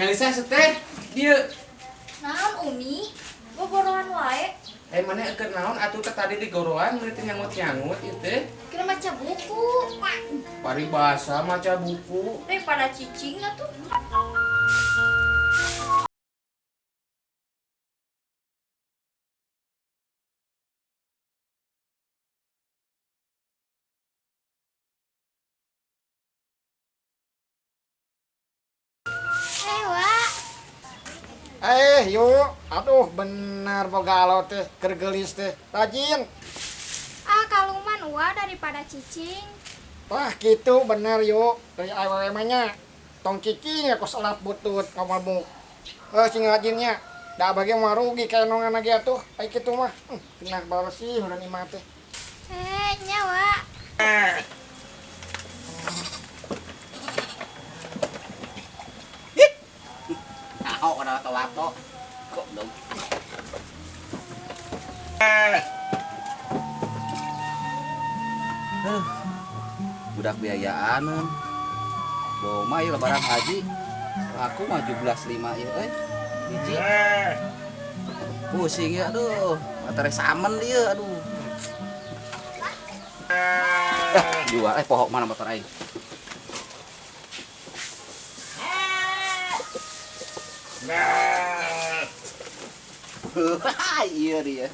Nalisa seteh dia. Naon Umi? Goborohan wae. Mana keur naon atuh teh tadi di goroan meuli nyangut-nyangut ieu teh. Kira maca buku. Paribasa maca buku. Daripada cicing atuh. Yuk, aduh benar boga teh, kergelis teh, rajin. Kaluman daripada cicing. Wah gitu bener yuk, dari awewe nya tong cicing ya kos elap butut ngomong. Sing rajinnya, dah bagi mah rugi kayak nongan lagi atuh, kayak gitu mah. Kena bersih udah nih mati. Nyawa. Tahu kana wato. Kok dong. Budak biayaan. Bawa mah ieu lebaran haji. Aku mah 17.5 ieu hiji. Pusing ya aduh, materi samen dia aduh. Jual pohon mana motor aing. Iya dia.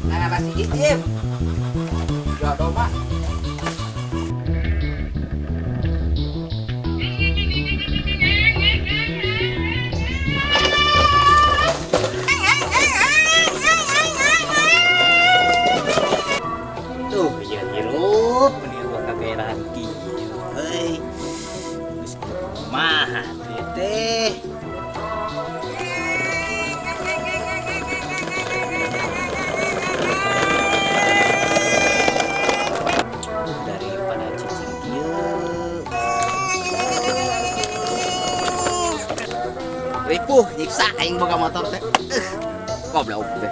Nah masih izin. Jodoh mah. Tuh, ya hirup, meniru kagairahan kieu. Heuy. Geus kumaha teh? Daripada cicing kieu. Ripuh nyiksa aing boga motor teh. Goblok teh.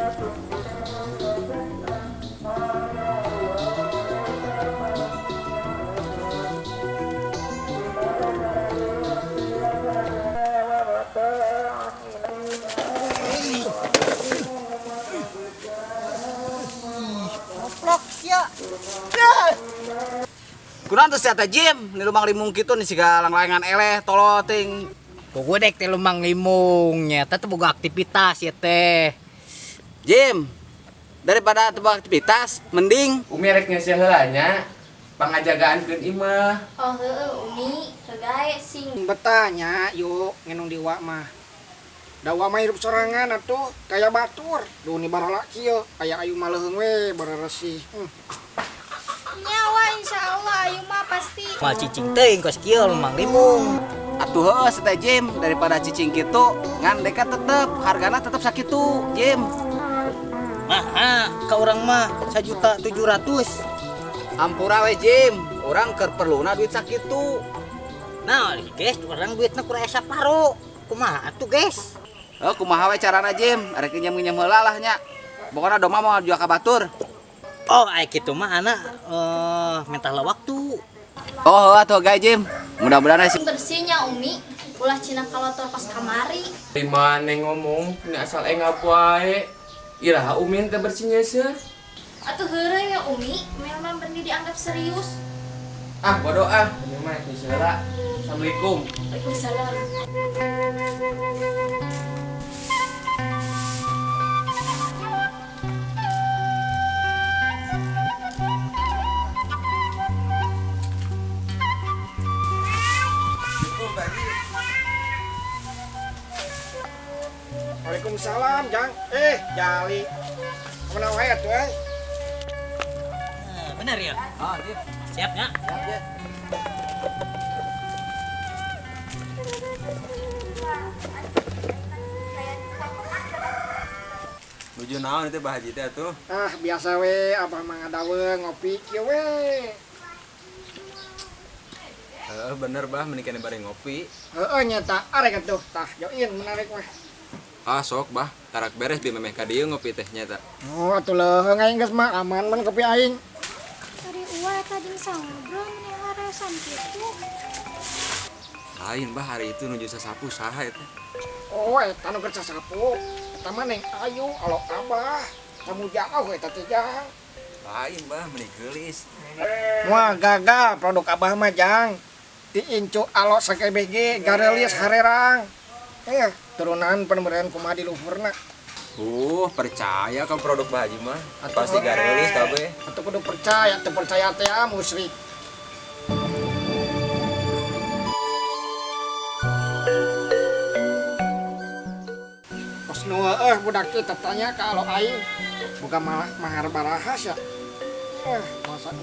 Goblok sia. Kunaon teh sia teh Jim, di lumang limung kitu nih siga langlangan eleh toloting. Kuku dek teh lumang limungnya, teh boga aktivitas ya teh. Jim, daripada teu aktivitas mending Umi rek ngeusi heula nya pangajagaan-keun imah. Oh Umi, hegae sing. Betanya yuk ngenong diwa mah. Dawa mah hidup sorangan atuh kayak batur. Duh ni barola kieu, aya ayu mah leuheung we bereresih. Nyawa insyaallah ayu mah pasti. Mal cicing teuing kos kieu lumang limung. atuh heuh teh Jim daripada cicing kitu ngan deka tetep hargana tetep sakitu Jim. Maha ka urang mah 1.700.000. Ampura we Jim, urang keur perluna duit sakitu. Nah, guys, urang duitna kurang aya saparo. Kumaha atuh, guys? Kumaha we carana Jim, arek nginjem-nginjem heula lah nya. Pokona doma mau jual ka batur. Oh, aya kitu mah ana mentah waktu. Oh, atuh gawe Jim. Mudah-mudahan sih Bersihnya Umi, ulah cina kalotor pas kamari. Di mana ngomong, ini asal engap wae. Iraha Umin teh bersihnya sih. Atuh heureuy ya Umi, memang bener dianggap serius. Ah, bodoh ah. Ini mah geus heula. Assalamualaikum. Waalaikumsalam. Waalaikumsalam, Jang. Jali. Kemana wae atuh euy? Bener ya? Oh, Jim. Siap ya? Siap, Jim. Nuju naon itu Bah Haji teh atuh? Ah, biasa we, abah mah ngadawe ngopi kieu we. Bener Bah, mending kene bareng ngopi. Heeh nya tah, arek atuh tah, join menarik mah. Ah sok Bah, tarak beres bi memeh ka dieu ngopi teh nya tah. Oh, atuh leuheung aing geus mah aman man kopi aing. Tadi uwa tadi ngobrol meneh laresan kitu. Lain bah hari itu nuju sasapu saha eta. Oh, eta nu kerja sapu. Eta mah Neng Ayu, alo Abah. Kamu jauh eta teh Jang. Lain bah meni geulis. Wah, gagal produk Abah mah Jang. Diincu alo sakebege garelis harerang. Turunan penemuan kumaha di luhurna. Percaya kan produk Bah Haji mah. Atuh, Pasti garelis kabeh. Atuh kudu percaya, teu percaya teh musyrik. Pas nu budak kita tanya ka alo aing, bukan malah mangar barahas ya. Masa.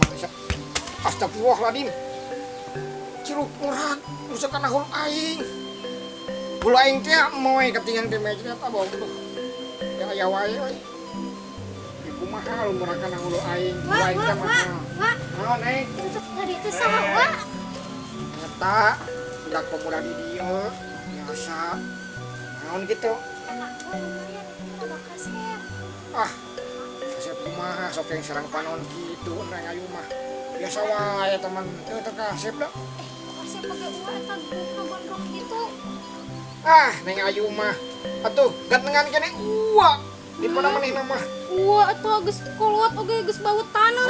Astagfirullahaladzim. Ciluk murad, rusak kana hulu aing. Hulu aing teh moe ketinggalan di meja eta bawa tuh. Ya aya wae euy. Ibu mahal murah kana hulu aing. Hulu aing teh mahal. Wah, Naon Neng? itu tadi itu sama Wak. Eta budak pemuda di dieu biasa. Naon gitu? Enak gue lumayan itu ada kaset. Kasep kumaha sok yang serang panon gitu Neng Ayu mah. Biasa wae teman. Teu teu kasep dah. Kaset pakai uang eta buka gondrong gitu. Neng Ayu mah. Atuh, gantengan kene uak. Di pada manehna mah. Wah, itu geus kolot oge geus baut tanah,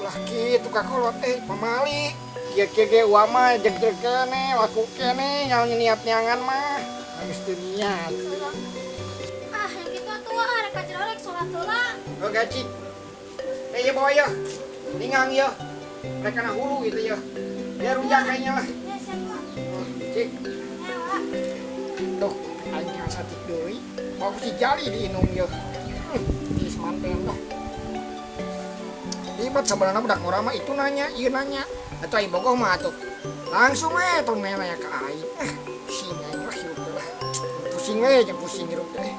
Ulah kitu kakolot pamali. Kieu ge uak mah jeg-jeg kene, laku kene, nyaon niat nyangan mah. Geus teu niat. Yang gitu atuh wah, rek kajero rek salat heula. Oh gaji. Ya bawa ya. Ningang ya. Mereka na hulu gitu ya. Biar rujak kayaknya lah. Ya, siap, Wak. Cik. Ya, Wak. Tuh, anjing satik deui. Mau si jali diinum ya. Geus manten dah. Ribet sebenarnya budak murah mah itu nanya, ieu nanya. Atuh ai bogoh mah atuh. Langsung tuh nanya ka aing. Pusing aing lah hirup teh lah. Pusing we jeung pusing hirup teh.